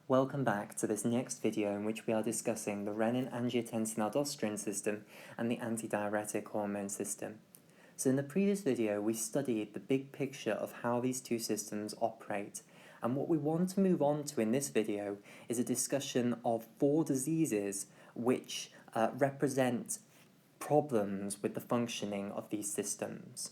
Welcome back to this next video in which we are discussing the Renin-Angiotensin-Aldosterone system and the antidiuretic hormone system. So in the previous video we studied the big picture of how these two systems operate, and what we want to move on to in this video is a discussion of 4 diseases which represent problems with the functioning of these systems.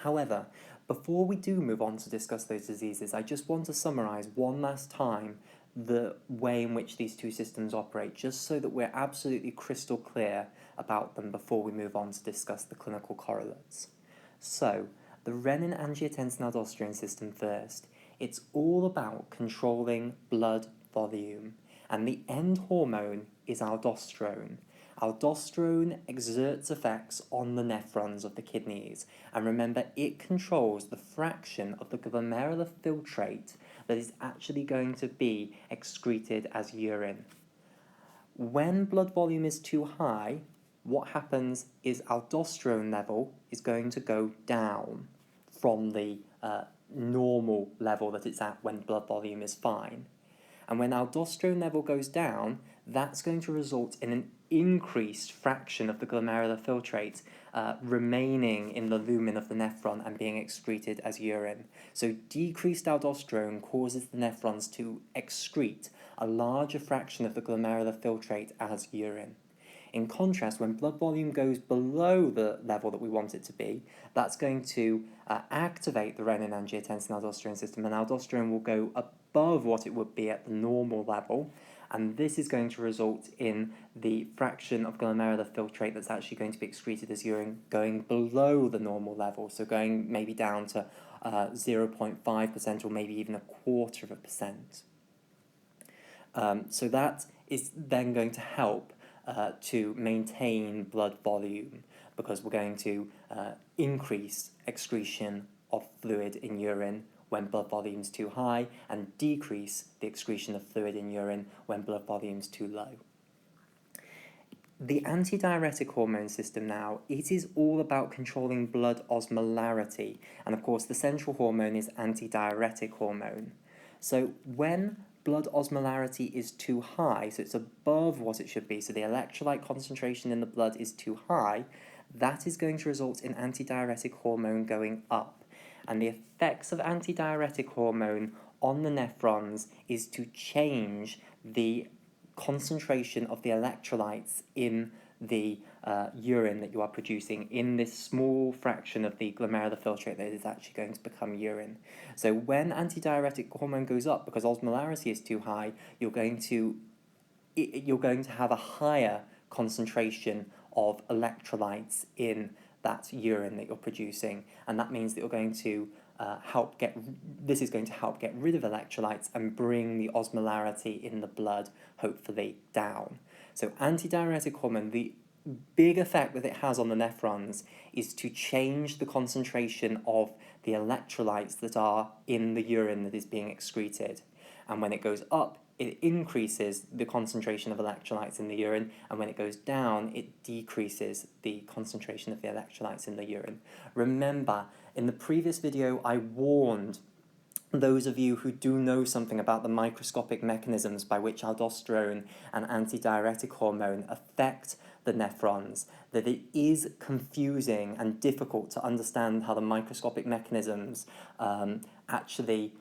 However, before we do move on to discuss those diseases, I just want to summarize one last time the way in which these two systems operate, just so that we're absolutely crystal clear about them before we move on to discuss the clinical correlates. So, the Renin-Angiotensin-Aldosterone system first. It's all about controlling blood volume, and the end hormone is aldosterone. Aldosterone exerts effects on the nephrons of the kidneys, and remember, it controls the fraction of the glomerular filtrate that is actually going to be excreted as urine. When blood volume is too high, what happens is aldosterone level is going to go down from the normal level that it's at when blood volume is fine. And when aldosterone level goes down, that's going to result in an increased fraction of the glomerular filtrate remaining in the lumen of the nephron and being excreted as urine. So decreased aldosterone causes the nephrons to excrete a larger fraction of the glomerular filtrate as urine. In contrast, when blood volume goes below the level that we want it to be, that's going to activate the renin-angiotensin-aldosterone system, and aldosterone will go above what it would be at the normal level, and this is going to result in the fraction of glomerular filtrate that's actually going to be excreted as urine going below the normal level, so going maybe down to 0.5% or maybe even 0.25%. So that is then going to help to maintain blood volume, because we're going to increase excretion of fluid in urine when blood volume is too high and decrease the excretion of fluid in urine when blood volume is too low. The antidiuretic hormone system now, it is all about controlling blood osmolarity, and of course the central hormone is antidiuretic hormone. So when blood osmolarity is too high, so it's above what it should be, so the electrolyte concentration in the blood is too high, that is going to result in antidiuretic hormone going up. And the effects of antidiuretic hormone on the nephrons is to change the concentration of the electrolytes in the urine that you are producing in this small fraction of the glomerular filtrate that is actually going to become urine. So when antidiuretic hormone goes up, because osmolarity is too high, you're going to have a higher concentration of electrolytes in that urine that you're producing, and that means that you're going to this is going to help get rid of electrolytes and bring the osmolarity in the blood hopefully down. So antidiuretic hormone, the big effect that it has on the nephrons is to change the concentration of the electrolytes that are in the urine that is being excreted, and when it goes up, it increases the concentration of electrolytes in the urine, and when it goes down, it decreases the concentration of the electrolytes in the urine. Remember, in the previous video, I warned those of you who do know something about the microscopic mechanisms by which aldosterone and antidiuretic hormone affect the nephrons, that it is confusing and difficult to understand how the microscopic mechanisms actually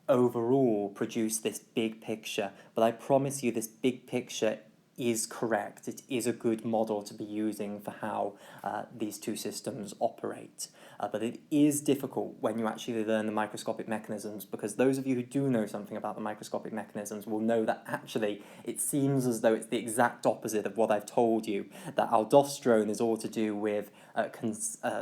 overall produce this big picture, but I promise you this big picture is correct. It is a good model to be using for how these two systems operate. But it is difficult when you actually learn the microscopic mechanisms, because those of you who do know something about the microscopic mechanisms will know that actually it seems as though it's the exact opposite of what I've told you, that aldosterone is all to do with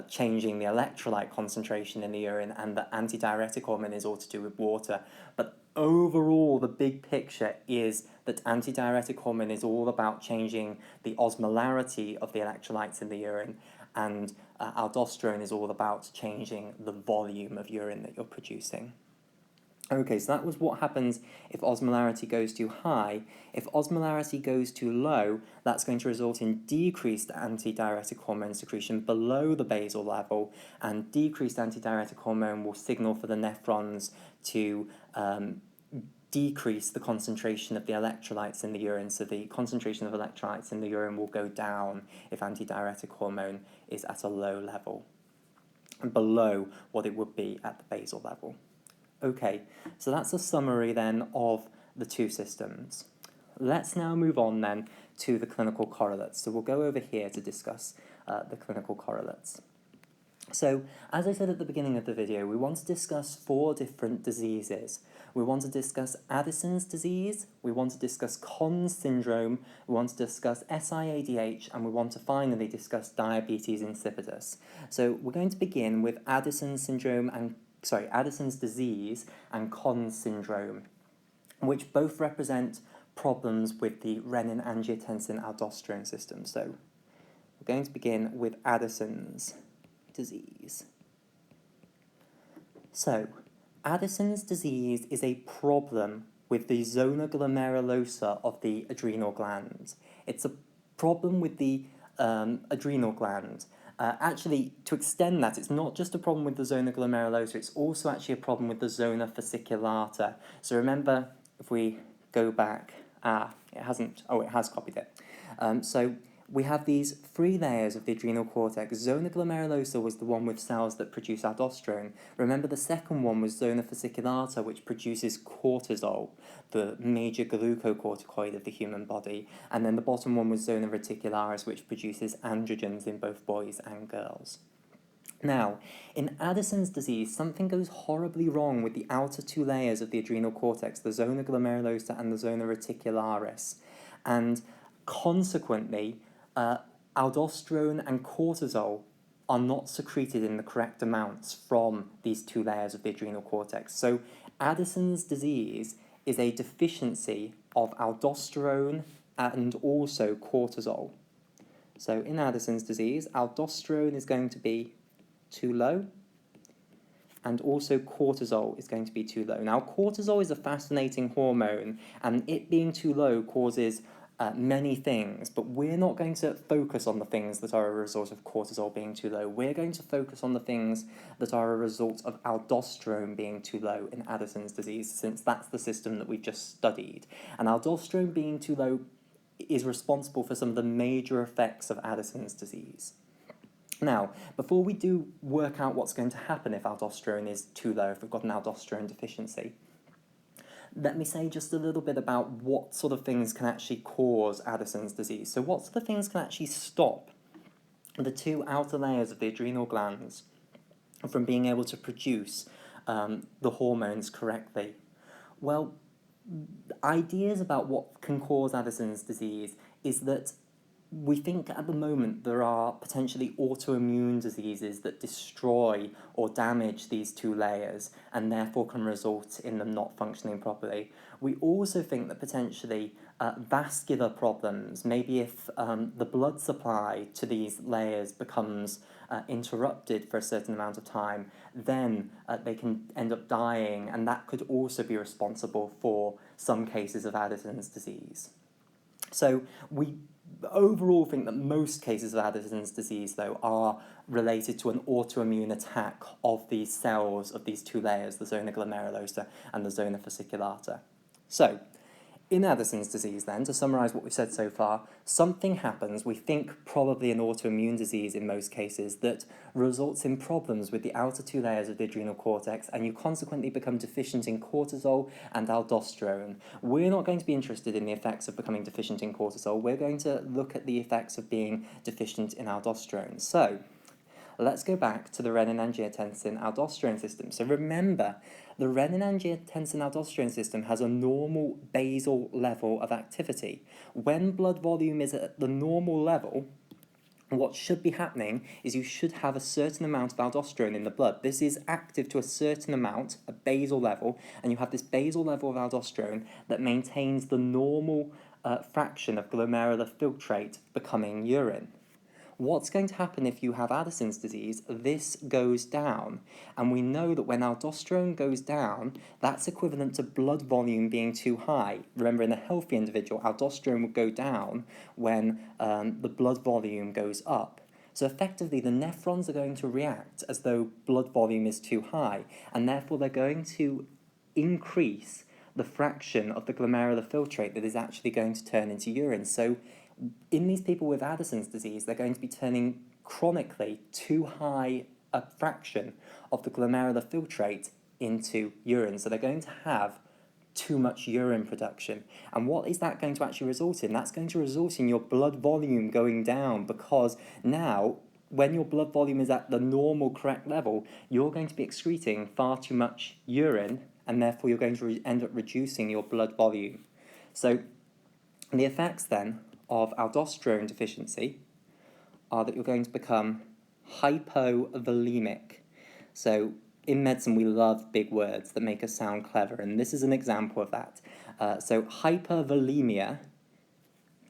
changing the electrolyte concentration in the urine, and that antidiuretic hormone is all to do with water. But overall, the big picture is that antidiuretic hormone is all about changing the osmolarity of the electrolytes in the urine, and aldosterone is all about changing the volume of urine that you're producing. Okay, so that was what happens if osmolarity goes too high. If osmolarity goes too low, that's going to result in decreased antidiuretic hormone secretion below the basal level, and decreased antidiuretic hormone will signal for the nephrons to decrease the concentration of the electrolytes in the urine, so the concentration of electrolytes in the urine will go down if antidiuretic hormone is at a low level, below what it would be at the basal level. Okay, so that's a summary then of the two systems. Let's now move on then to the clinical correlates. So we'll go over here to discuss the clinical correlates. So, as I said at the beginning of the video, we want to discuss 4 different diseases. We want to discuss Addison's disease, we want to discuss Conn syndrome, we want to discuss SIADH, and we want to finally discuss diabetes insipidus. So we're going to begin with Addison's disease and Conn syndrome, which both represent problems with the Renin-Angiotensin-Aldosterone system. So we're going to begin with Addison's disease. So, Addison's disease is a problem with the zona glomerulosa of the adrenal gland. It's a problem with the adrenal gland. Actually, to extend that, it's not just a problem with the zona glomerulosa, it's also actually a problem with the zona fasciculata. So remember, if we go back, it has copied it. So we have these 3 layers of the adrenal cortex. Zona glomerulosa was the one with cells that produce aldosterone. Remember, the second one was zona fasciculata, which produces cortisol, the major glucocorticoid of the human body. And then the bottom one was zona reticularis, which produces androgens in both boys and girls. Now, in Addison's disease, something goes horribly wrong with the outer 2 layers of the adrenal cortex, the zona glomerulosa and the zona reticularis. And consequently, aldosterone and cortisol are not secreted in the correct amounts from these 2 layers of the adrenal cortex. So Addison's disease is a deficiency of aldosterone and also cortisol. So in Addison's disease, aldosterone is going to be too low, and also cortisol is going to be too low. Now, cortisol is a fascinating hormone, and it being too low causes many things, but we're not going to focus on the things that are a result of cortisol being too low. We're going to focus on the things that are a result of aldosterone being too low in Addison's disease, since that's the system that we've just studied. And aldosterone being too low is responsible for some of the major effects of Addison's disease. Now, before we do work out what's going to happen if aldosterone is too low, if we've got an aldosterone deficiency, let me say just a little bit about what sort of things can actually cause Addison's disease. So what sort of things can actually stop the 2 outer layers of the adrenal glands from being able to produce the hormones correctly? Well, ideas about what can cause Addison's disease is that we think at the moment there are potentially autoimmune diseases that destroy or damage these 2 layers and therefore can result in them not functioning properly. We also think that potentially vascular problems, maybe if the blood supply to these layers becomes interrupted for a certain amount of time, then they can end up dying, and that could also be responsible for some cases of Addison's disease. So we overall think that most cases of Addison's disease, though, are related to an autoimmune attack of these cells of these 2 layers, the zona glomerulosa and the zona fasciculata. So, in Addison's disease, then, to summarise what we've said so far, something happens, we think probably an autoimmune disease in most cases, that results in problems with the outer 2 layers of the adrenal cortex, and you consequently become deficient in cortisol and aldosterone. We're not going to be interested in the effects of becoming deficient in cortisol, we're going to look at the effects of being deficient in aldosterone. So, let's go back to the Renin-Angiotensin-Aldosterone system. So remember, the Renin-Angiotensin-Aldosterone system has a normal basal level of activity. When blood volume is at the normal level, what should be happening is you should have a certain amount of aldosterone in the blood. This is active to a certain amount, a basal level, and you have this basal level of aldosterone that maintains the normal fraction of glomerular filtrate becoming urine. What's going to happen if you have Addison's disease? This goes down, and we know that when aldosterone goes down, that's equivalent to blood volume being too high. Remember, in a healthy individual, aldosterone would go down when the blood volume goes up. So effectively, the nephrons are going to react as though blood volume is too high, and therefore they're going to increase the fraction of the glomerular filtrate that is actually going to turn into urine. So in these people with Addison's disease, they're going to be turning chronically too high a fraction of the glomerular filtrate into urine. So they're going to have too much urine production. And what is that going to actually result in? That's going to result in your blood volume going down, because now, when your blood volume is at the normal correct level, you're going to be excreting far too much urine, and therefore you're going to end up reducing your blood volume. So the effects then of aldosterone deficiency are that you're going to become hypovolemic. So in medicine, we love big words that make us sound clever, and this is an example of that. So hypervolemia,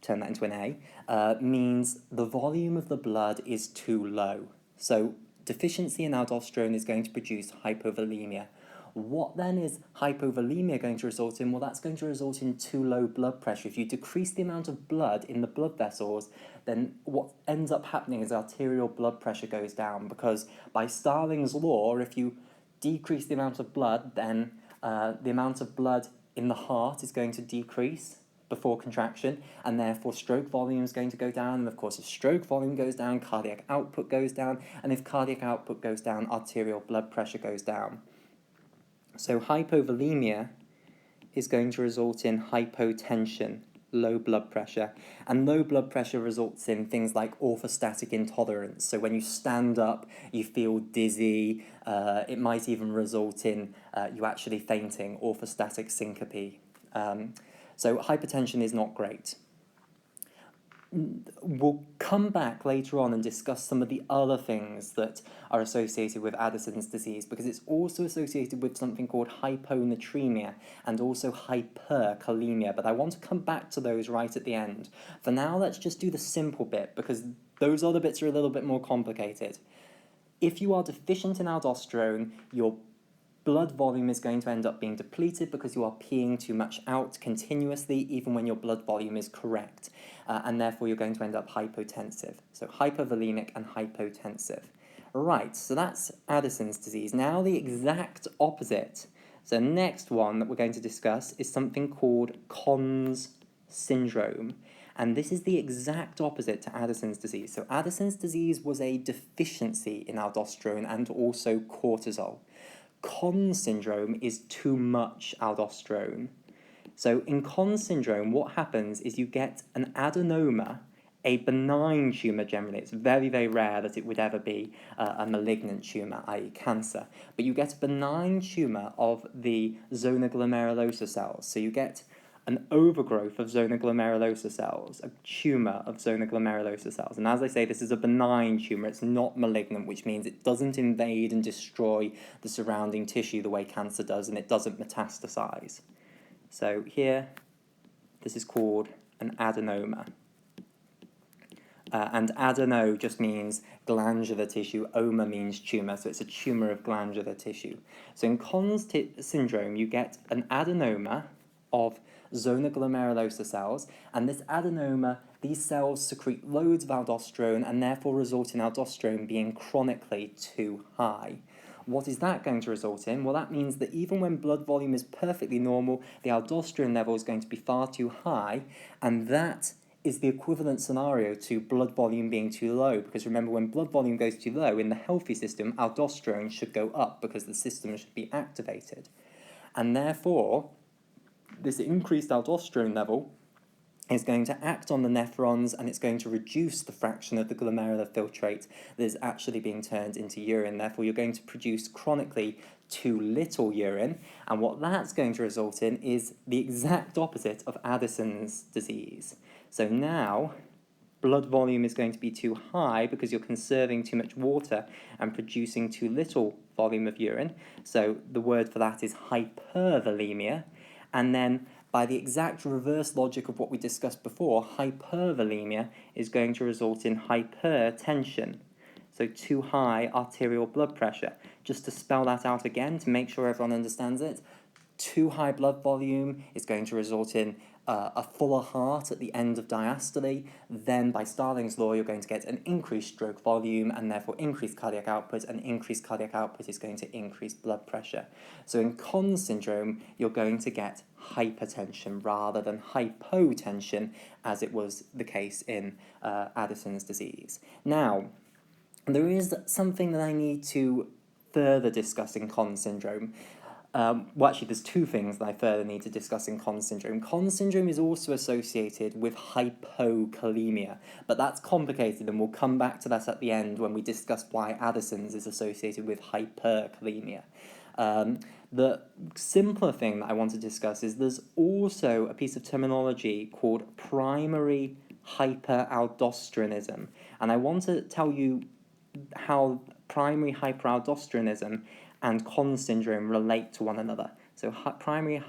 turn that into an A, means the volume of the blood is too low. So deficiency in aldosterone is going to produce hypovolemia. What then is hypovolemia going to result in? Well, that's going to result in too low blood pressure. If you decrease the amount of blood in the blood vessels, then what ends up happening is arterial blood pressure goes down, because by Starling's law, if you decrease the amount of blood, then the amount of blood in the heart is going to decrease before contraction, and therefore stroke volume is going to go down. And of course, if stroke volume goes down, cardiac output goes down, and if cardiac output goes down, arterial blood pressure goes down. So hypovolemia is going to result in hypotension, low blood pressure, and low blood pressure results in things like orthostatic intolerance. So when you stand up, you feel dizzy. It might even result in you actually fainting, orthostatic syncope. So hypertension is not great. We'll come back later on and discuss some of the other things that are associated with Addison's disease, because it's also associated with something called hyponatremia and also hyperkalemia, but I want to come back to those right at the end. For now, let's just do the simple bit, because those other bits are a little bit more complicated. If you are deficient in aldosterone, your blood volume is going to end up being depleted because you are peeing too much out continuously, even when your blood volume is correct. And therefore you're going to end up hypotensive. So hypovolemic and hypotensive. Right, so that's Addison's disease. Now the exact opposite. So next one that we're going to discuss is something called Conn's syndrome. And this is the exact opposite to Addison's disease. So Addison's disease was a deficiency in aldosterone and also cortisol. Conn syndrome is too much aldosterone. So in Conn syndrome, what happens is you get an adenoma, a benign tumour generally. It's very, very rare that it would ever be a malignant tumour, i.e. cancer. But you get a benign tumour of the zona glomerulosa cells. So you get an overgrowth of zona glomerulosa cells, a tumour of zona glomerulosa cells. And as I say, this is a benign tumour. It's not malignant, which means it doesn't invade and destroy the surrounding tissue the way cancer does, and it doesn't metastasize. So here, this is called an adenoma. And adeno just means glandular tissue. Oma means tumour, so it's a tumour of glandular tissue. So in Conn's syndrome, you get an adenoma of zona glomerulosa cells, and this adenoma, these cells secrete loads of aldosterone and therefore result in aldosterone being chronically too high. What is that going to result in? Well, that means that even when blood volume is perfectly normal, the aldosterone level is going to be far too high, and that is the equivalent scenario to blood volume being too low, because remember, when blood volume goes too low in the healthy system, aldosterone should go up because the system should be activated. And therefore, this increased aldosterone level is going to act on the nephrons, and it's going to reduce the fraction of the glomerular filtrate that is actually being turned into urine. Therefore, you're going to produce chronically too little urine, and what that's going to result in is the exact opposite of Addison's disease. So now, blood volume is going to be too high because you're conserving too much water and producing too little volume of urine. So the word for that is hypervolemia. And then, by the exact reverse logic of what we discussed before, hypervolemia is going to result in hypertension, so too high arterial blood pressure. Just to spell that out again, to make sure everyone understands it, too high blood volume is going to result in a fuller heart at the end of diastole. Then by Starling's law, you're going to get an increased stroke volume and therefore increased cardiac output, and increased cardiac output is going to increase blood pressure. So in Conn syndrome, you're going to get hypertension rather than hypotension, as it was the case in Addison's disease. Now, there is something that I need to further discuss in Conn syndrome. Well, actually, there's two things that I further need to discuss in Conn syndrome. Conn syndrome is also associated with hypokalemia, but that's complicated, and we'll come back to that at the end when we discuss why Addison's is associated with hyperkalemia. The simpler thing that I want to discuss is there's also a piece of terminology called primary hyperaldosteronism, and I want to tell you how primary hyperaldosteronism and Conn syndrome relate to one another. So primary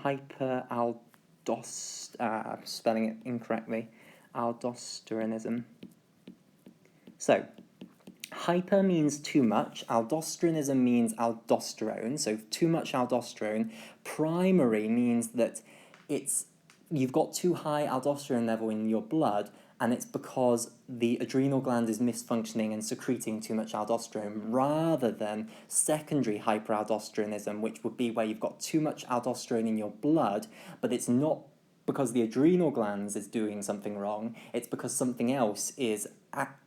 spelling it incorrectly, aldosteronism. So hyper means too much, aldosteronism means aldosterone, so too much aldosterone. Primary means that you've got too high aldosterone level in your blood, and it's because the adrenal gland is misfunctioning and secreting too much aldosterone, rather than secondary hyperaldosteronism, which would be where you've got too much aldosterone in your blood, but it's not because the adrenal glands is doing something wrong, it's because something else is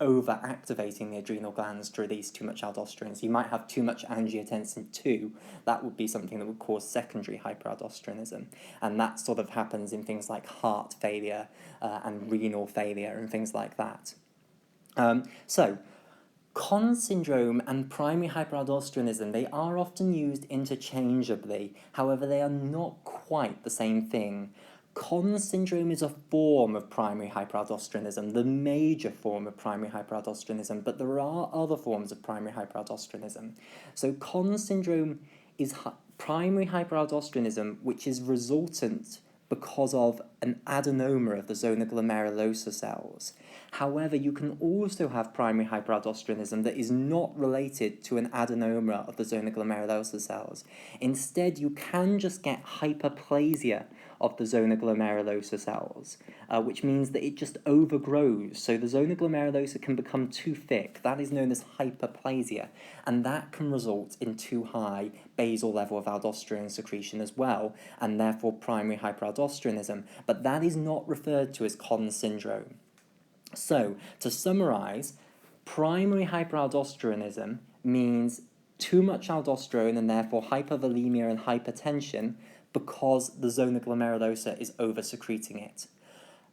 over-activating the adrenal glands to release too much aldosterone. So you might have too much angiotensin II. That would be something that would cause secondary hyperaldosteronism. And that sort of happens in things like heart failure and renal failure and things like that. So Conn syndrome and primary hyperaldosteronism, they are often used interchangeably. However, they are not quite the same thing. Conn syndrome is a form of primary hyperaldosteronism, the major form of primary hyperaldosteronism, but there are other forms of primary hyperaldosteronism. So Conn syndrome is primary hyperaldosteronism, which is resultant because of an adenoma of the zona glomerulosa cells. However, you can also have primary hyperaldosteronism that is not related to an adenoma of the zona glomerulosa cells. Instead, you can just get hyperplasia of the zona glomerulosa cells, which means that it just overgrows. So the zona glomerulosa can become too thick. That is known as hyperplasia, and that can result in too high basal level of aldosterone secretion as well, and therefore primary hyperaldosteronism. But that is not referred to as Conn syndrome. So, to summarize, primary hyperaldosteronism means too much aldosterone and therefore hypovolemia and hypertension because the zona glomerulosa is over-secreting it.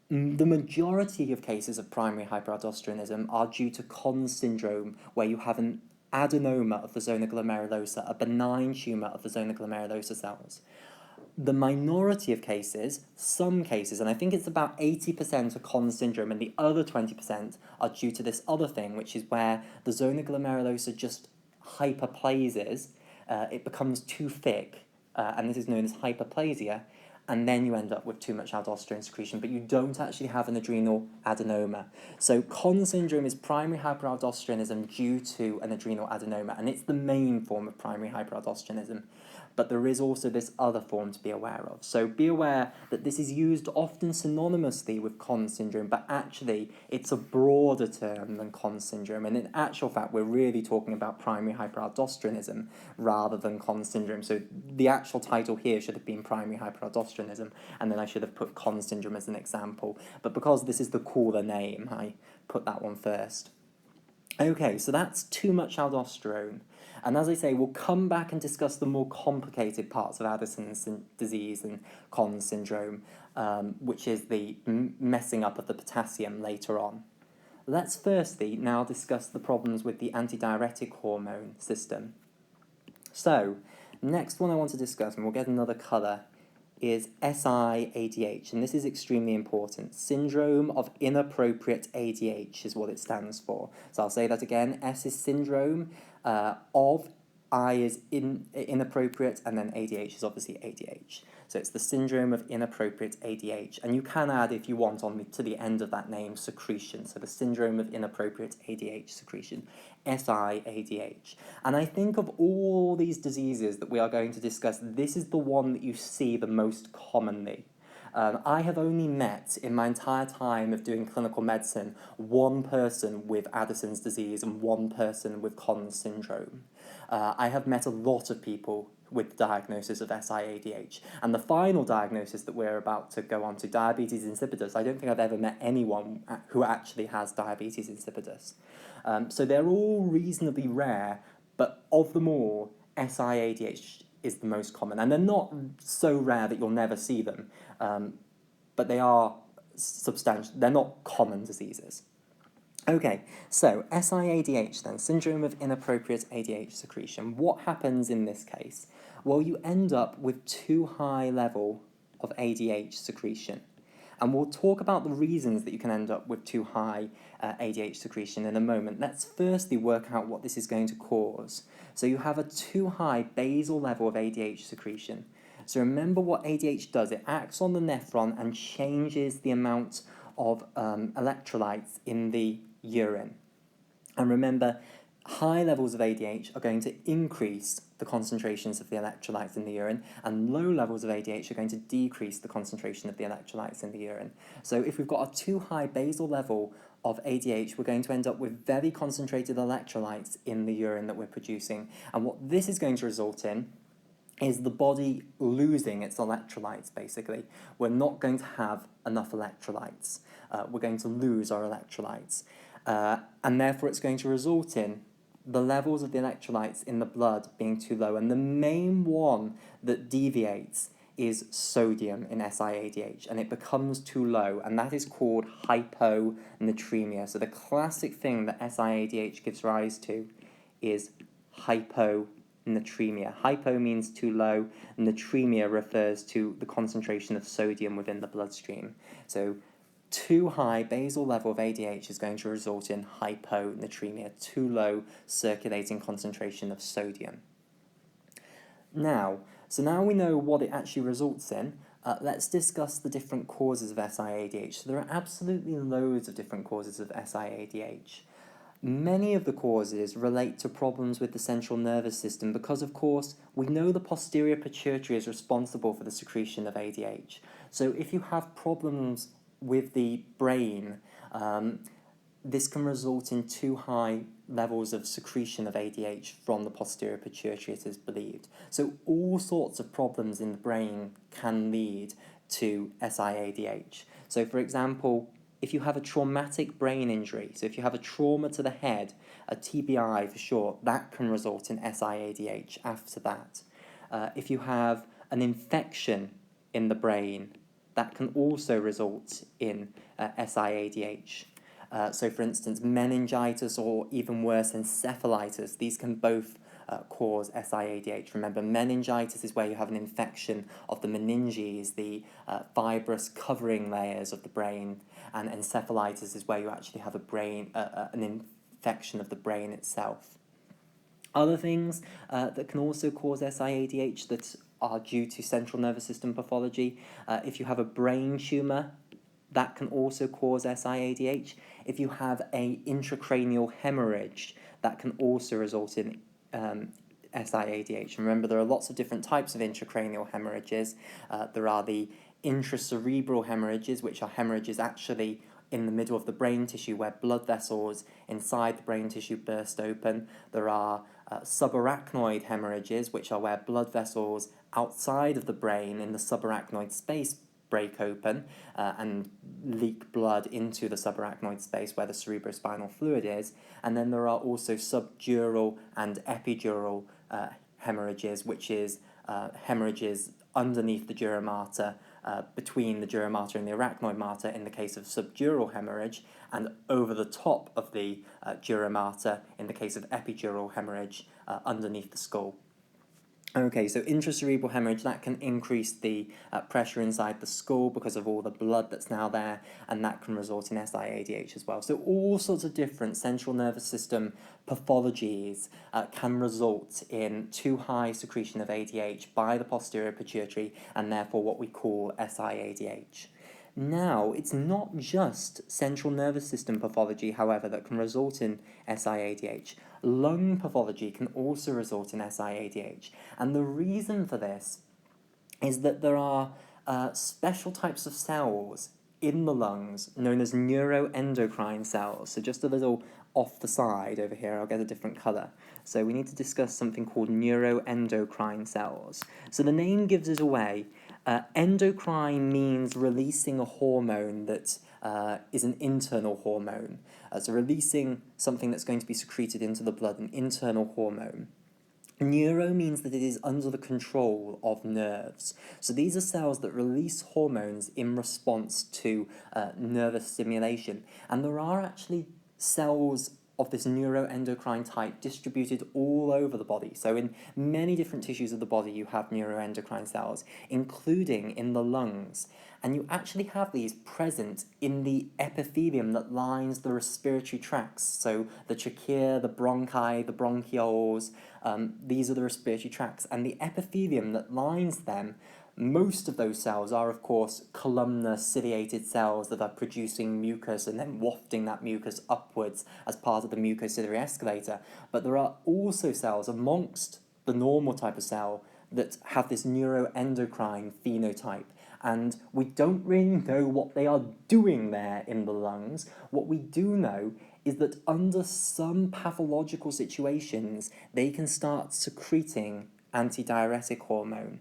The majority of cases of primary hyperaldosteronism are due to Conn syndrome, where you have an adenoma of the zona glomerulosa, a benign tumour of the zona glomerulosa cells. The minority of cases, some cases, and I think it's about 80% are Conn syndrome, and the other 20% are due to this other thing, which is where the zona glomerulosa just hyperplasias, it becomes too thick, and this is known as hyperplasia, and then you end up with too much aldosterone secretion, but you don't actually have an adrenal adenoma. So Conn syndrome is primary hyperaldosteronism due to an adrenal adenoma, and it's the main form of primary hyperaldosteronism. But there is also this other form to be aware of. So be aware that this is used often synonymously with Conn syndrome, but actually it's a broader term than Conn syndrome. And in actual fact, we're really talking about primary hyperaldosteronism rather than Conn syndrome. So the actual title here should have been primary hyperaldosteronism, and then I should have put Conn syndrome as an example. But because this is the cooler name, I put that one first. Okay, so that's too much aldosterone. And as I say, we'll come back and discuss the more complicated parts of Addison's disease and Conn syndrome, which is the messing up of the potassium later on. Let's firstly now discuss the problems with the antidiuretic hormone system. So, next one I want to discuss, and we'll get another colour, is SIADH, and this is extremely important. Syndrome of Inappropriate ADH is what it stands for. So I'll say that again. S is syndrome of I is inappropriate, and then ADH is obviously ADH. So it's the syndrome of inappropriate ADH. And you can add, if you want, to the end of that name, secretion. So the syndrome of inappropriate ADH secretion, SIADH. And I think of all these diseases that we are going to discuss, this is the one that you see the most commonly. I have only met, in my entire time of doing clinical medicine, one person with Addison's disease and one person with Conn syndrome. I have met a lot of people with the diagnosis of SIADH. And the final diagnosis that we're about to go on to, diabetes insipidus, I don't think I've ever met anyone who actually has diabetes insipidus. So they're all reasonably rare, but of them all, SIADH is the most common. And they're not so rare that you'll never see them, but they are substantial. They're not common diseases. Okay, so SIADH then, syndrome of inappropriate ADH secretion. What happens in this case? Well, you end up with too high level of ADH secretion. And we'll talk about the reasons that you can end up with too high ADH secretion in a moment. Let's firstly work out what this is going to cause. So you have a too high basal level of ADH secretion. So remember what ADH does. It acts on the nephron and changes the amount of electrolytes in the urine. And remember, high levels of ADH are going to increase the concentrations of the electrolytes in the urine, and low levels of ADH are going to decrease the concentration of the electrolytes in the urine. So if we've got a too high basal level of ADH, we're going to end up with very concentrated electrolytes in the urine that we're producing. And what this is going to result in is the body losing its electrolytes, basically. We're not going to have enough electrolytes. We're going to lose our electrolytes. And therefore it's going to result in the levels of the electrolytes in the blood being too low. And the main one that deviates is sodium in SIADH, and it becomes too low, and that is called hyponatremia. So the classic thing that SIADH gives rise to is hyponatremia. Hypo means too low, natremia refers to the concentration of sodium within the bloodstream. So too high basal level of ADH is going to result in hyponatremia, too low circulating concentration of sodium. Now we know what it actually results in. Let's discuss the different causes of SIADH. So there are absolutely loads of different causes of SIADH. Many of the causes relate to problems with the central nervous system because, of course, we know the posterior pituitary is responsible for the secretion of ADH. So if you have problems with the brain, this can result in too high levels of secretion of ADH from the posterior pituitary, it is believed. So all sorts of problems in the brain can lead to SIADH. So for example, if you have a traumatic brain injury, so if you have a trauma to the head, a TBI for short, that can result in SIADH after that. If you have an infection in the brain, that can also result in SIADH. So for instance, meningitis or even worse, encephalitis, these can both cause SIADH. Remember, meningitis is where you have an infection of the meninges, the fibrous covering layers of the brain, and encephalitis is where you actually have an infection of the brain itself. Other things that can also cause SIADH that are due to central nervous system pathology, if you have a brain tumour, that can also cause SIADH. If you have an intracranial hemorrhage, that can also result in SIADH. And remember, there are lots of different types of intracranial hemorrhages. There are the intracerebral hemorrhages, which are hemorrhages actually in the middle of the brain tissue where blood vessels inside the brain tissue burst open. There are subarachnoid hemorrhages, which are where blood vessels outside of the brain in the subarachnoid space break open and leak blood into the subarachnoid space where the cerebrospinal fluid is. And then there are also subdural and epidural hemorrhages, which is hemorrhages underneath the dura mater, between the dura mater and the arachnoid mater in the case of subdural hemorrhage, and over the top of the dura mater in the case of epidural hemorrhage underneath the skull. Okay, so intracerebral hemorrhage, that can increase the pressure inside the skull because of all the blood that's now there, and that can result in SIADH as well. So all sorts of different central nervous system pathologies can result in too high secretion of ADH by the posterior pituitary, and therefore what we call SIADH. Now, it's not just central nervous system pathology, however, that can result in SIADH. Lung pathology can also result in SIADH. And the reason for this is that there are special types of cells in the lungs known as neuroendocrine cells. So just a little off the side over here, I'll get a different colour. So we need to discuss something called neuroendocrine cells. So the name gives it away. Endocrine means releasing a hormone that is an internal hormone. So releasing something that's going to be secreted into the blood, an internal hormone. Neuro means that it is under the control of nerves. So these are cells that release hormones in response to nervous stimulation. And there are actually cells of this neuroendocrine type distributed all over the body. So in many different tissues of the body you have neuroendocrine cells, including in the lungs. And you actually have these present in the epithelium that lines the respiratory tracts. So the trachea, the bronchi, the bronchioles, these are the respiratory tracts. And the epithelium that lines them, most of those cells are, of course, columnar ciliated cells that are producing mucus and then wafting that mucus upwards as part of the mucociliary escalator. But there are also cells amongst the normal type of cell that have this neuroendocrine phenotype. And we don't really know what they are doing there in the lungs. What we do know is that under some pathological situations, they can start secreting antidiuretic hormone.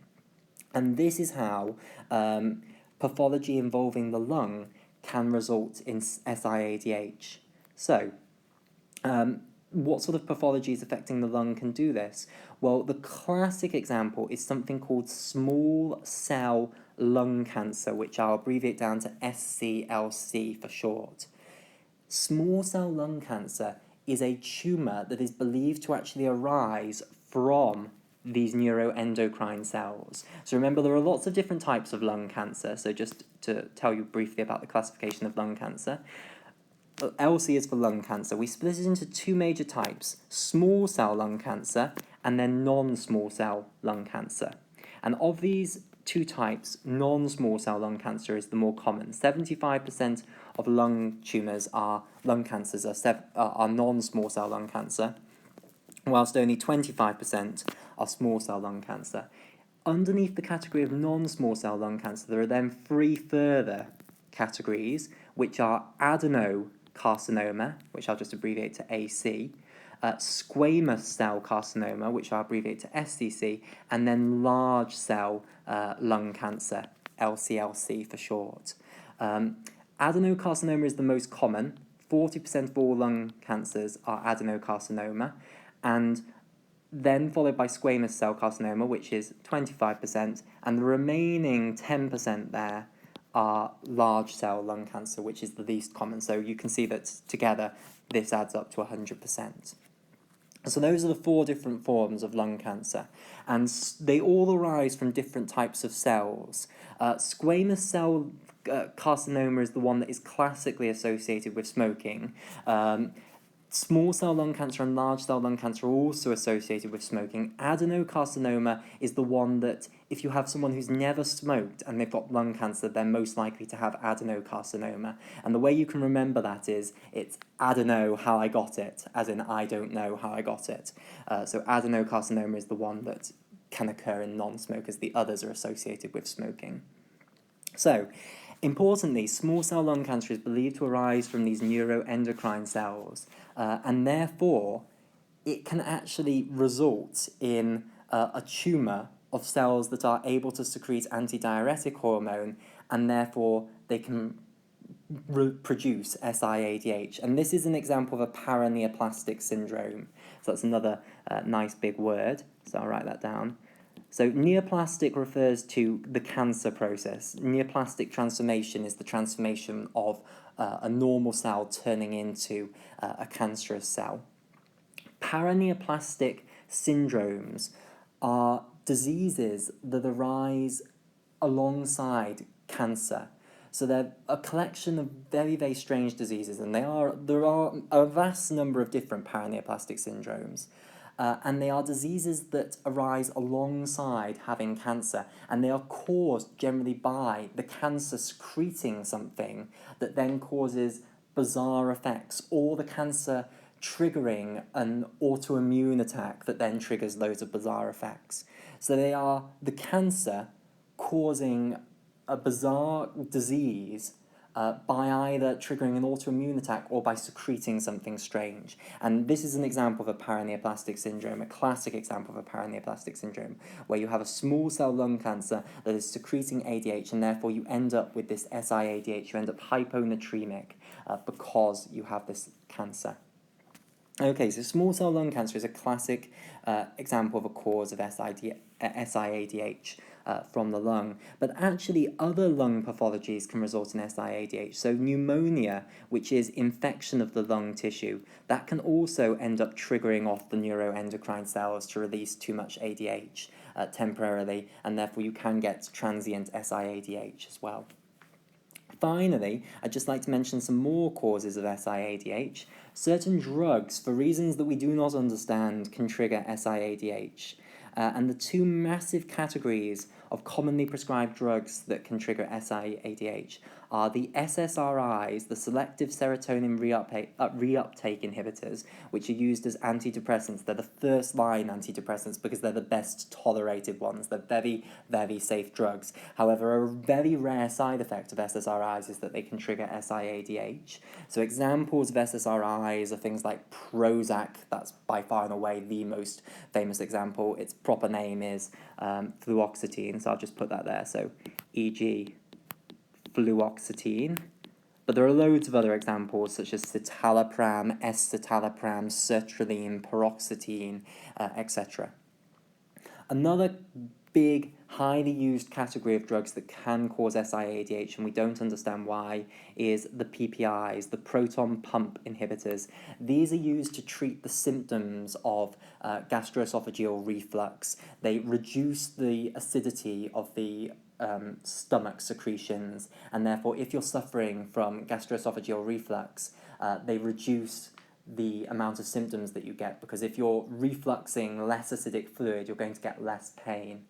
And this is how pathology involving the lung can result in SIADH. So, what sort of pathologies affecting the lung can do this? Well, the classic example is something called small cell lung cancer, which I'll abbreviate down to SCLC for short. Small cell lung cancer is a tumour that is believed to actually arise from these neuroendocrine cells. So remember, there are lots of different types of lung cancer. So just to tell you briefly about the classification of lung cancer. LC is for lung cancer. We split it into two major types, small cell lung cancer and then non-small cell lung cancer. And of these two types, non-small cell lung cancer is the more common. 75% of lung tumours lung cancers are non-small cell lung cancer, whilst only 25% are small cell lung cancer. Underneath the category of non-small cell lung cancer, there are then three further categories, which are adenocarcinoma, which I'll just abbreviate to AC, squamous cell carcinoma, which I'll abbreviate to SCC, and then large cell lung cancer, LCLC for short. Adenocarcinoma is the most common. 40% of all lung cancers are adenocarcinoma, and then followed by squamous cell carcinoma, which is 25%, and the remaining 10% there are large cell lung cancer, which is the least common. So you can see that together this adds up to 100%. So those are the four different forms of lung cancer, and they all arise from different types of cells. Squamous cell carcinoma is the one that is classically associated with smoking. Small cell lung cancer and large cell lung cancer are also associated with smoking. Adenocarcinoma is the one that, if you have someone who's never smoked and they've got lung cancer, they're most likely to have adenocarcinoma. And the way you can remember that is, it's I don't know how I got it, as in I don't know how I got it. So adenocarcinoma is the one that can occur in non-smokers. The others are associated with smoking. So, importantly, small cell lung cancer is believed to arise from these neuroendocrine cells, and therefore it can actually result in a tumour of cells that are able to secrete antidiuretic hormone, and therefore they can produce SIADH. And this is an example of a paraneoplastic syndrome. So that's another nice big word, so I'll write that down. So neoplastic refers to the cancer process. Neoplastic transformation is the transformation of a normal cell turning into a cancerous cell. Paraneoplastic syndromes are diseases that arise alongside cancer. So they're a collection of very, very strange diseases, and there are a vast number of different paraneoplastic syndromes. And they are diseases that arise alongside having cancer, and they are caused generally by the cancer secreting something that then causes bizarre effects, or the cancer triggering an autoimmune attack that then triggers loads of bizarre effects. So they are the cancer causing a bizarre disease by either triggering an autoimmune attack or by secreting something strange. And this is an example of a paraneoplastic syndrome, a classic example of a paraneoplastic syndrome, where you have a small cell lung cancer that is secreting ADH, and therefore you end up with this SIADH, you end up hyponatremic because you have this cancer. Okay, so small cell lung cancer is a classic example of a cause of SIADH from the lung, but actually other lung pathologies can result in SIADH. So pneumonia, which is infection of the lung tissue, that can also end up triggering off the neuroendocrine cells to release too much ADH temporarily, and therefore you can get transient SIADH as well. Finally, I'd just like to mention some more causes of SIADH. Certain drugs, for reasons that we do not understand, can trigger SIADH. And the two massive categories of commonly prescribed drugs that can trigger SIADH are the SSRIs, the selective serotonin reuptake inhibitors, which are used as antidepressants. They're the first-line antidepressants because they're the best tolerated ones. They're very, very safe drugs. However, a very rare side effect of SSRIs is that they can trigger SIADH. So examples of SSRIs are things like Prozac. That's by far and away the most famous example. Its proper name is fluoxetine, so I'll just put that there. So e.g. fluoxetine. But there are loads of other examples such as citalopram, escitalopram, sertraline, paroxetine, etc. Another big, highly used category of drugs that can cause SIADH, and we don't understand why, is the PPIs, the proton pump inhibitors. These are used to treat the symptoms of gastroesophageal reflux. They reduce the acidity of the stomach secretions, and therefore if you're suffering from gastroesophageal reflux, they reduce the amount of symptoms that you get, because if you're refluxing less acidic fluid, you're going to get less pain.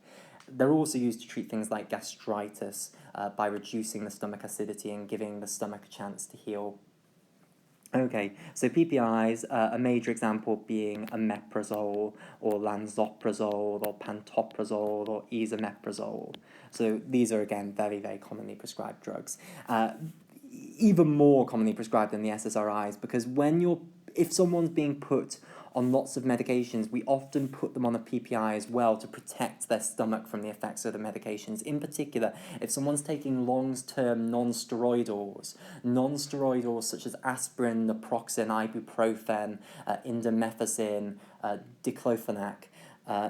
They're also used to treat things like gastritis by reducing the stomach acidity and giving the stomach a chance to heal. Okay, so PPIs, a major example being omeprazole or lansoprazole or pantoprazole or esomeprazole. So these are, again, very, very commonly prescribed drugs. Even more commonly prescribed than the SSRIs, because if someone's being put on lots of medications, we often put them on a PPI as well to protect their stomach from the effects of the medications. In particular, if someone's taking long-term non-steroidals such as aspirin, naproxen, ibuprofen, indomethacin, diclofenac,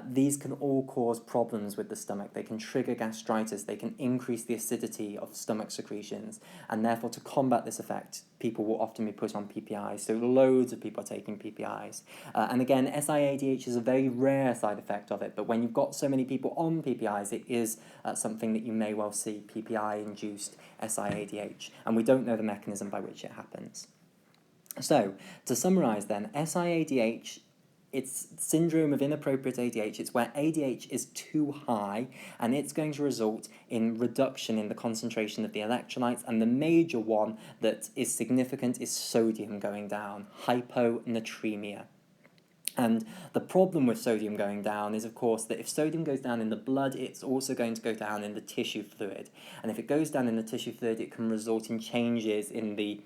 these can all cause problems with the stomach. They can trigger gastritis, they can increase the acidity of stomach secretions, and therefore to combat this effect, people will often be put on PPIs. So loads of people are taking PPIs. And again, SIADH is a very rare side effect of it, but when you've got so many people on PPIs, it is something that you may well see, PPI-induced SIADH, and we don't know the mechanism by which it happens. So, to summarise then, SIADH, it's syndrome of inappropriate ADH. It's where ADH is too high, and it's going to result in reduction in the concentration of the electrolytes, and the major one that is significant is sodium going down, hyponatremia. And the problem with sodium going down is, of course, that if sodium goes down in the blood, it's also going to go down in the tissue fluid. And if it goes down in the tissue fluid, it can result in changes in the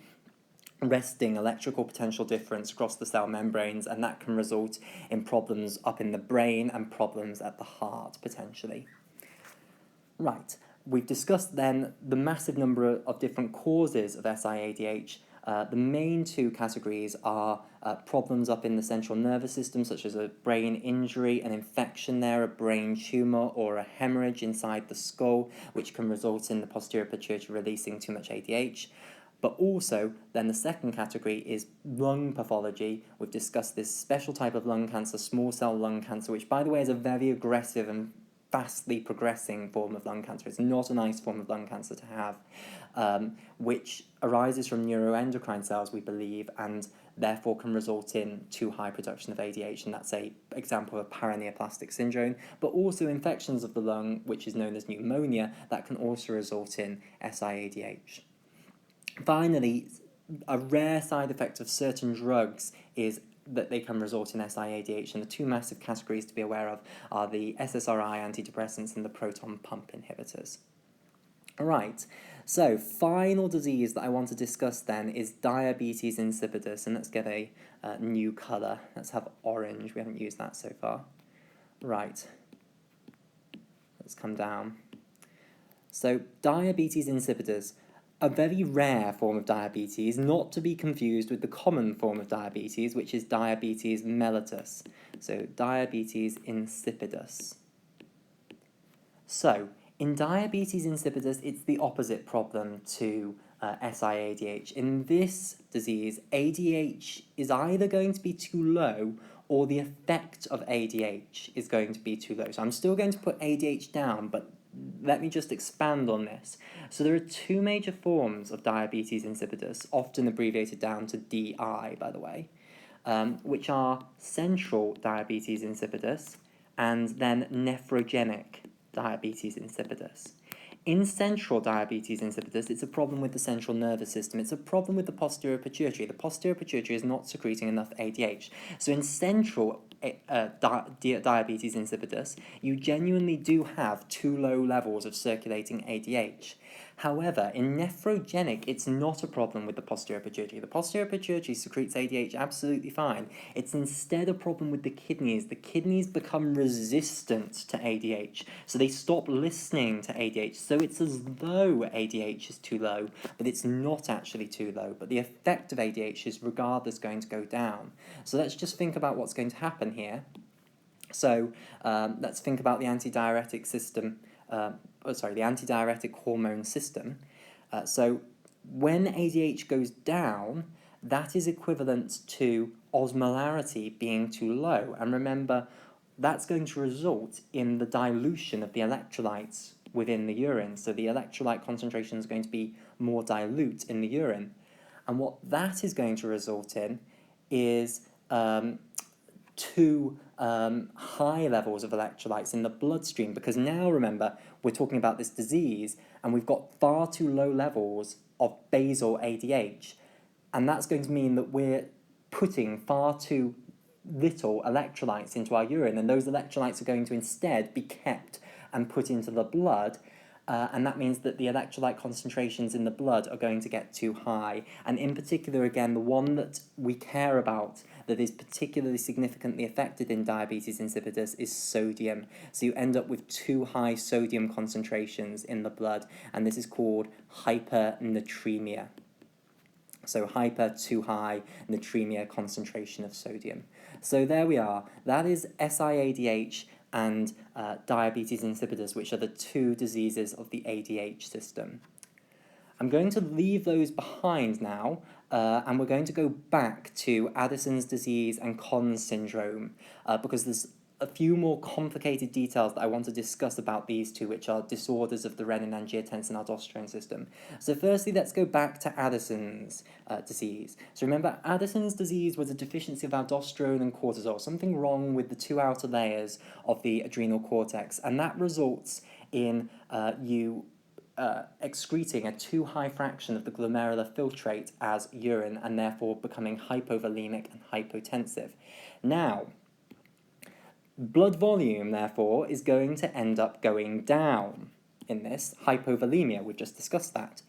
resting electrical potential difference across the cell membranes, and that can result in problems up in the brain and problems at the heart, potentially. Right, we've discussed then the massive number of different causes of SIADH. The main two categories are problems up in the central nervous system, such as a brain injury, an infection there, a brain tumour, or a hemorrhage inside the skull, which can result in the posterior pituitary releasing too much ADH. But also, then the second category is lung pathology. We've discussed this special type of lung cancer, small cell lung cancer, which, by the way, is a very aggressive and fastly progressing form of lung cancer. It's not a nice form of lung cancer to have, which arises from neuroendocrine cells, we believe, and therefore can result in too high production of ADH, and that's an example of paraneoplastic syndrome, but also infections of the lung, which is known as pneumonia, that can also result in SIADH. Finally, a rare side effect of certain drugs is that they can result in SIADH, and the two massive categories to be aware of are the SSRI antidepressants and the proton pump inhibitors. Alright, so final disease that I want to discuss then is diabetes insipidus, and let's get a new colour. Let's have orange, we haven't used that so far. Right, let's come down. So diabetes insipidus, a very rare form of diabetes, not to be confused with the common form of diabetes, which is diabetes mellitus. So diabetes insipidus. So in diabetes insipidus, it's the opposite problem to SIADH. In this disease, ADH is either going to be too low or the effect of ADH is going to be too low. So I'm still going to put ADH down, but let me just expand on this. So there are two major forms of diabetes insipidus, often abbreviated down to DI, by the way, which are central diabetes insipidus and then nephrogenic diabetes insipidus. In central diabetes insipidus, it's a problem with the central nervous system. It's a problem with the posterior pituitary. The posterior pituitary is not secreting enough ADH. So in central diabetes insipidus, you genuinely do have too low levels of circulating ADH. However, in nephrogenic, it's not a problem with the posterior pituitary. The posterior pituitary secretes ADH absolutely fine. It's instead a problem with the kidneys. The kidneys become resistant to ADH, so they stop listening to ADH. So it's as though ADH is too low, but it's not actually too low. But the effect of ADH is regardless going to go down. So let's just think about what's going to happen here. So let's think about the antidiuretic system. The antidiuretic hormone system. So when ADH goes down, that is equivalent to osmolarity being too low. And remember, that's going to result in the dilution of the electrolytes within the urine. So the electrolyte concentration is going to be more dilute in the urine. And what that is going to result in is too high levels of electrolytes in the bloodstream, because now remember we're talking about this disease and we've got far too low levels of basal ADH, and that's going to mean that we're putting far too little electrolytes into our urine, and those electrolytes are going to instead be kept and put into the blood. And that means that the electrolyte concentrations in the blood are going to get too high. And in particular, again, the one that we care about that is particularly significantly affected in diabetes insipidus is sodium. So you end up with too high sodium concentrations in the blood, and this is called hypernatremia. So hyper, too high, natremia, concentration of sodium. So there we are. That is SIADH and diabetes insipidus, which are the two diseases of the ADH system. I'm going to leave those behind now, and we're going to go back to Addison's disease and Conn syndrome, because there's a few more complicated details that I want to discuss about these two, which are disorders of the Renin-Angiotensin-Aldosterone System. So firstly, let's go back to Addison's disease. So remember, Addison's disease was a deficiency of aldosterone and cortisol, something wrong with the two outer layers of the adrenal cortex, and that results in you excreting a too high fraction of the glomerular filtrate as urine, and therefore becoming hypovolemic and hypotensive. Now, blood volume, therefore, is going to end up going down in this hypovolemia. We've just discussed that.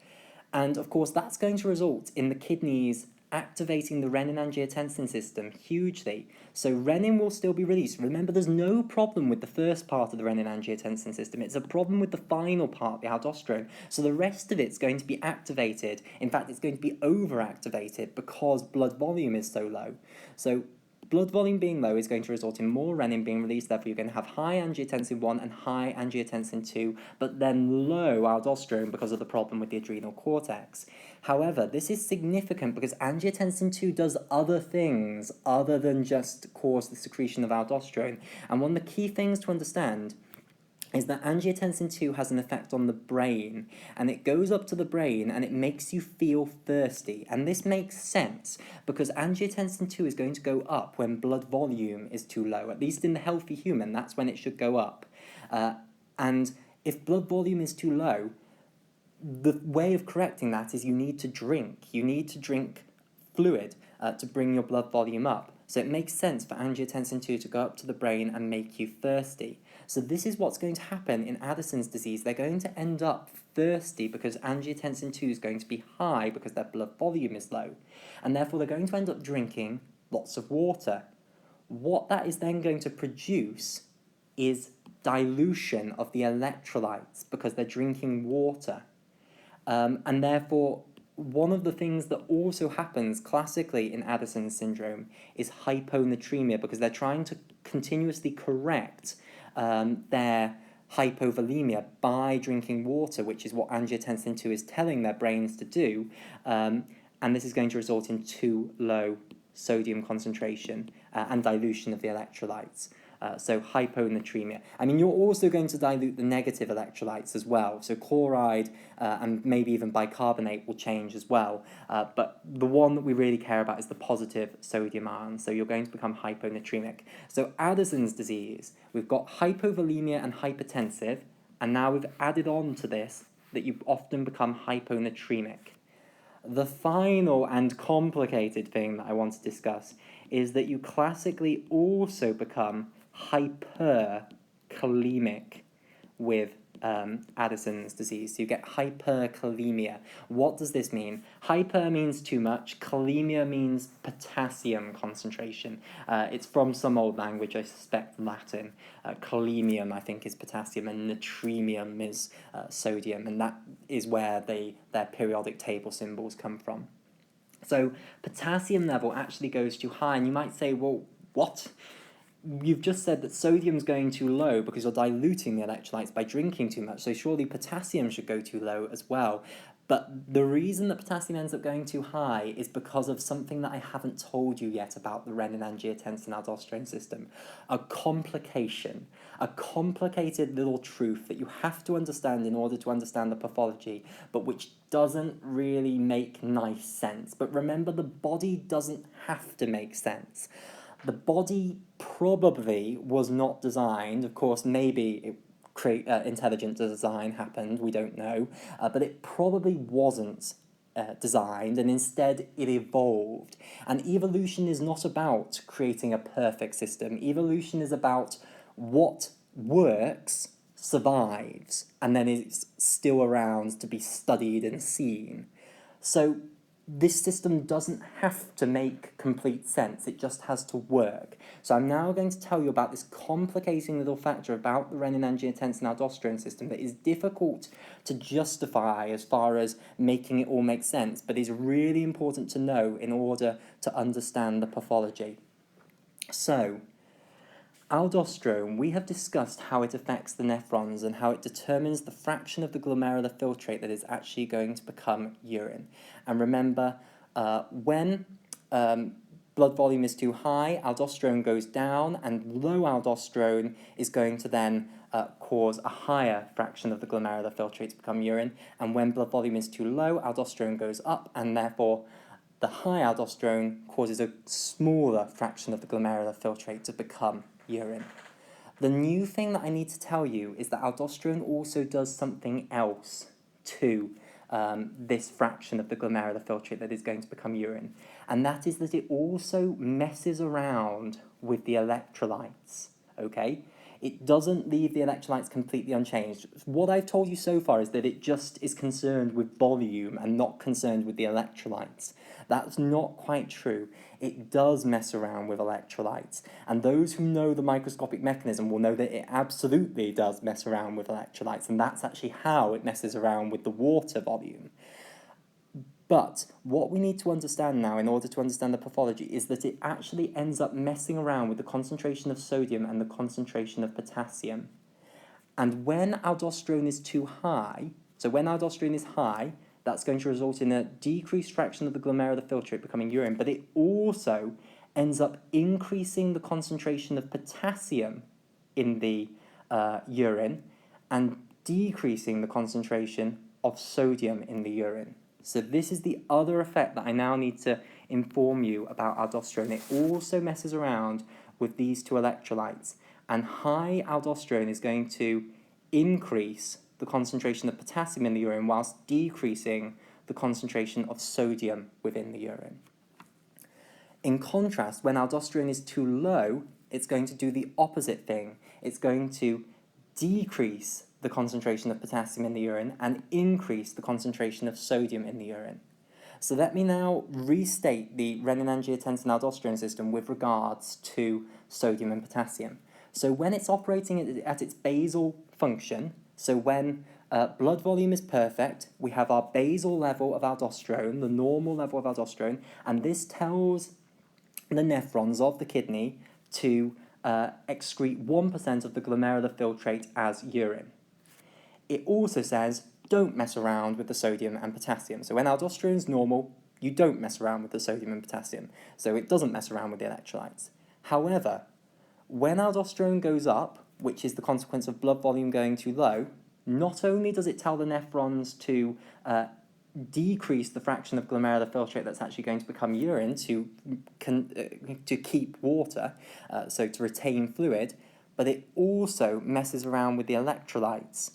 And, of course, that's going to result in the kidneys activating the renin-angiotensin system hugely. So renin will still be released. Remember, there's no problem with the first part of the renin-angiotensin system. It's a problem with the final part, the aldosterone. So the rest of it's going to be activated. In fact, it's going to be overactivated because blood volume is so low. So blood volume being low is going to result in more renin being released, therefore you're going to have high angiotensin 1 and high angiotensin 2, but then low aldosterone because of the problem with the adrenal cortex. However, this is significant because angiotensin 2 does other things other than just cause the secretion of aldosterone. And one of the key things to understand is that angiotensin 2 has an effect on the brain, and it goes up to the brain and it makes you feel thirsty. And this makes sense because angiotensin 2 is going to go up when blood volume is too low. At least in the healthy human, that's when it should go up. And if blood volume is too low, the way of correcting that is you need to drink. You need to drink fluid to bring your blood volume up. So it makes sense for angiotensin 2 to go up to the brain and make you thirsty. So this is what's going to happen in Addison's disease. They're going to end up thirsty because angiotensin 2 is going to be high because their blood volume is low. And therefore they're going to end up drinking lots of water. What that is then going to produce is dilution of the electrolytes because they're drinking water. And therefore, one of the things that also happens classically in Addison's syndrome is hyponatremia because they're trying to continuously correct their hypovolemia by drinking water, which is what angiotensin 2 is telling their brains to do. And this is going to result in too low sodium concentration and dilution of the electrolytes. So hyponatremia. I mean, you're also going to dilute the negative electrolytes as well. So chloride and maybe even bicarbonate will change as well. But the one that we really care about is the positive sodium ion. So you're going to become hyponatremic. So Addison's disease, we've got hypovolemia and hypertensive. And now we've added on to this that you often become hyponatremic. The final and complicated thing that I want to discuss is that you classically also become hyperkalemic with Addison's disease. So you get hyperkalemia. What does this mean? Hyper means too much. Kalemia means potassium concentration. It's from some old language, I suspect Latin. Kalemium, I think, is potassium, and natremium is sodium, and that is where their periodic table symbols come from. So potassium level actually goes too high, and you might say, well, what? You've just said that sodium's going too low because you're diluting the electrolytes by drinking too much, so surely potassium should go too low as well. But the reason that potassium ends up going too high is because of something that I haven't told you yet about the Renin-Angiotensin-Aldosterone system. A complicated little truth that you have to understand in order to understand the pathology, but which doesn't really make nice sense. But remember, the body doesn't have to make sense. The body probably was not designed, of course, maybe intelligent design happened, we don't know, but it probably wasn't designed, and instead it evolved. And evolution is not about creating a perfect system. Evolution is about what works, survives, and then is still around to be studied and seen. So this system doesn't have to make complete sense, it just has to work. So I'm now going to tell you about this complicating little factor about the Renin-Angiotensin-Aldosterone system that is difficult to justify as far as making it all make sense, but is really important to know in order to understand the pathology. So, aldosterone, we have discussed how it affects the nephrons and how it determines the fraction of the glomerular filtrate that is actually going to become urine. And remember, when blood volume is too high, aldosterone goes down, and low aldosterone is going to then cause a higher fraction of the glomerular filtrate to become urine. And when blood volume is too low, aldosterone goes up, and therefore the high aldosterone causes a smaller fraction of the glomerular filtrate to become urine. The new thing that I need to tell you is that aldosterone also does something else to this fraction of the glomerular filtrate that is going to become urine, and that is that it also messes around with the electrolytes, okay? It doesn't leave the electrolytes completely unchanged. What I've told you so far is that it just is concerned with volume and not concerned with the electrolytes. That's not quite true. It does mess around with electrolytes, and those who know the microscopic mechanism will know that it absolutely does mess around with electrolytes, and that's actually how it messes around with the water volume. But what we need to understand now in order to understand the pathology is that it actually ends up messing around with the concentration of sodium and the concentration of potassium. And when aldosterone is too high, so when aldosterone is high, that's going to result in a decreased fraction of the glomerular filtrate becoming urine, but it also ends up increasing the concentration of potassium in the urine, and decreasing the concentration of sodium in the urine. So this is the other effect that I now need to inform you about aldosterone. It also messes around with these two electrolytes, and high aldosterone is going to increase the concentration of potassium in the urine whilst decreasing the concentration of sodium within the urine. In contrast, when aldosterone is too low, it's going to do the opposite thing. It's going to decrease the concentration of potassium in the urine and increase the concentration of sodium in the urine. So let me now restate the Renin-Angiotensin-Aldosterone system with regards to sodium and potassium. So when it's operating at its basal function, so when blood volume is perfect, we have our basal level of aldosterone, the normal level of aldosterone, and this tells the nephrons of the kidney to excrete 1% of the glomerular filtrate as urine. It also says, don't mess around with the sodium and potassium. So when aldosterone is normal, you don't mess around with the sodium and potassium. So it doesn't mess around with the electrolytes. However, when aldosterone goes up, which is the consequence of blood volume going too low, not only does it tell the nephrons to decrease the fraction of glomerular filtrate that's actually going to become urine to keep water, so to retain fluid, but it also messes around with the electrolytes.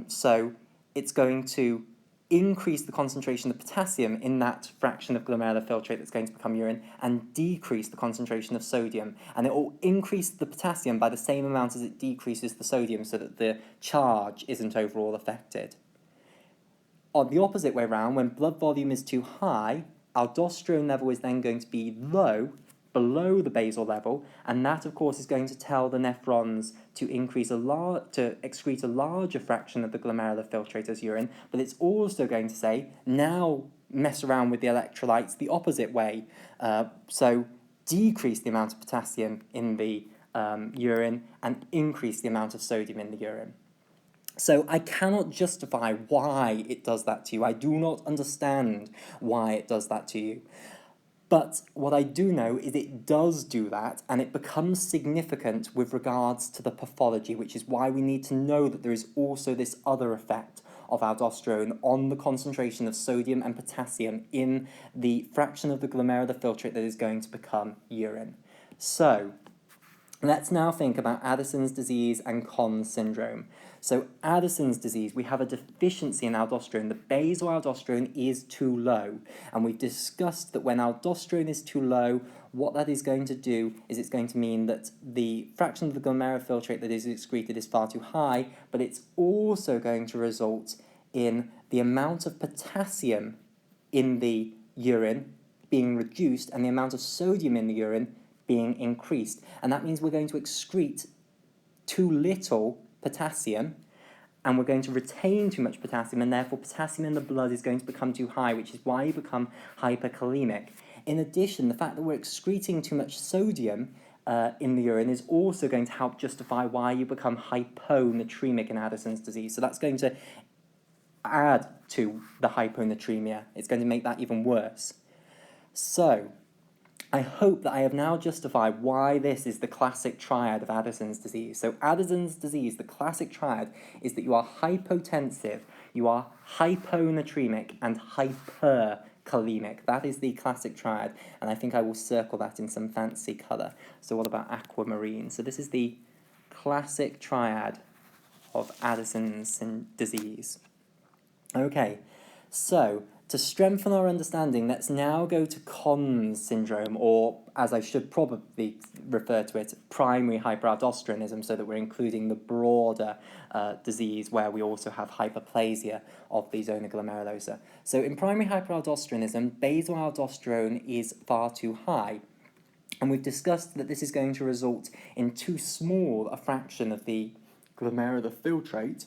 So it's going to increase the concentration of potassium in that fraction of glomerular filtrate that's going to become urine and decrease the concentration of sodium. And it will increase the potassium by the same amount as it decreases the sodium so that the charge isn't overall affected. On the opposite way around, when blood volume is too high, aldosterone level is then going to be low, below the basal level, and that, of course, is going to tell the nephrons to excrete a larger fraction of the glomerular filtrate as urine, but it's also going to say, now mess around with the electrolytes the opposite way. So decrease the amount of potassium in the urine and increase the amount of sodium in the urine. So I cannot justify why it does that to you. I do not understand why it does that to you. But what I do know is it does do that, and it becomes significant with regards to the pathology, which is why we need to know that there is also this other effect of aldosterone on the concentration of sodium and potassium in the fraction of the glomerular filtrate that is going to become urine. So let's now think about Addison's disease and Conn syndrome. So Addison's disease, we have a deficiency in aldosterone. The basal aldosterone is too low. And we've discussed that when aldosterone is too low, what that is going to do is it's going to mean that the fraction of the glomerular filtrate that is excreted is far too high, but it's also going to result in the amount of potassium in the urine being reduced and the amount of sodium in the urine being increased. And that means we're going to excrete too little potassium, and we're going to retain too much potassium, and therefore potassium in the blood is going to become too high, which is why you become hyperkalemic. In addition, the fact that we're excreting too much sodium in the urine is also going to help justify why you become hyponatremic in Addison's disease. So that's going to add to the hyponatremia. It's going to make that even worse. So I hope that I have now justified why this is the classic triad of Addison's disease. So Addison's disease, the classic triad, is that you are hypotensive, you are hyponatremic, and hyperkalemic. That is the classic triad, and I think I will circle that in some fancy colour. So what about aquamarine? So this is the classic triad of Addison's disease. Okay, so to strengthen our understanding, let's now go to Conn's syndrome, or as I should probably refer to it, primary hyperaldosteronism, so that we're including the broader disease where we also have hyperplasia of the zona glomerulosa. So in primary hyperaldosteronism, basal aldosterone is far too high. And we've discussed that this is going to result in too small a fraction of the glomerular filtrate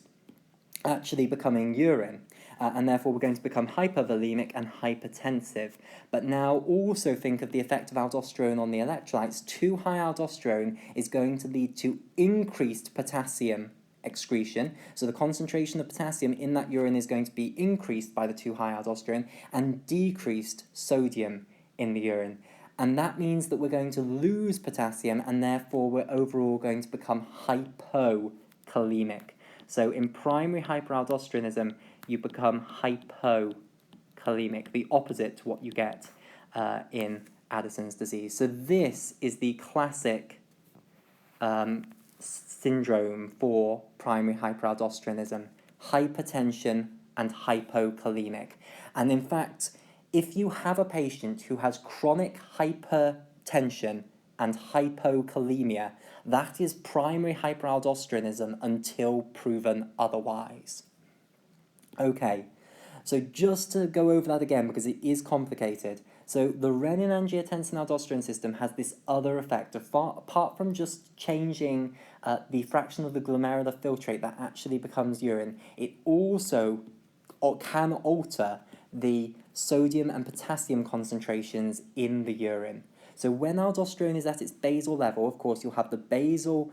actually becoming urine. And therefore we're going to become hypervolemic and hypertensive. But now also think of the effect of aldosterone on the electrolytes. Too high aldosterone is going to lead to increased potassium excretion. So the concentration of potassium in that urine is going to be increased by the too high aldosterone, and decreased sodium in the urine. And that means that we're going to lose potassium, and therefore we're overall going to become hypokalemic. So in primary hyperaldosteronism, you become hypokalemic, the opposite to what you get in Addison's disease. So this is the classic syndrome for primary hyperaldosteronism: hypertension and hypokalemic. And in fact, if you have a patient who has chronic hypertension and hypokalemia, that is primary hyperaldosteronism until proven otherwise. Okay, so just to go over that again, because it is complicated. So the Renin-Angiotensin-Aldosterone system has this other effect. Apart from just changing the fraction of the glomerular filtrate that actually becomes urine, it also can alter the sodium and potassium concentrations in the urine. So when aldosterone is at its basal level, of course, you'll have the basal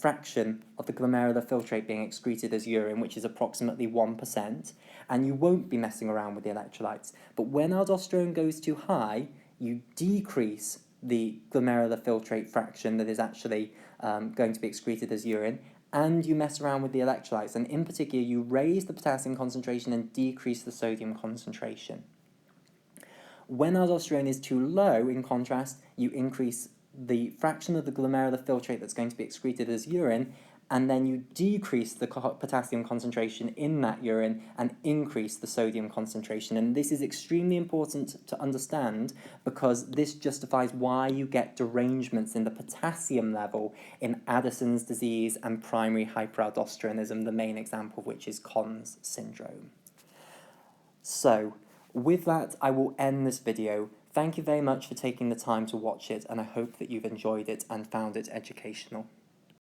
fraction of the glomerular filtrate being excreted as urine, which is approximately 1%, and you won't be messing around with the electrolytes. But when aldosterone goes too high, you decrease the glomerular filtrate fraction that is actually going to be excreted as urine, and you mess around with the electrolytes. And in particular, you raise the potassium concentration and decrease the sodium concentration. When aldosterone is too low, in contrast, you increase the fraction of the glomerular filtrate that's going to be excreted as urine, and then you decrease the potassium concentration in that urine and increase the sodium concentration. And this is extremely important to understand, because this justifies why you get derangements in the potassium level in Addison's disease and primary hyperaldosteronism, the main example of which is Conn's syndrome. So, with that, I will end this video. Thank you very much for taking the time to watch it, and I hope that you've enjoyed it and found it educational.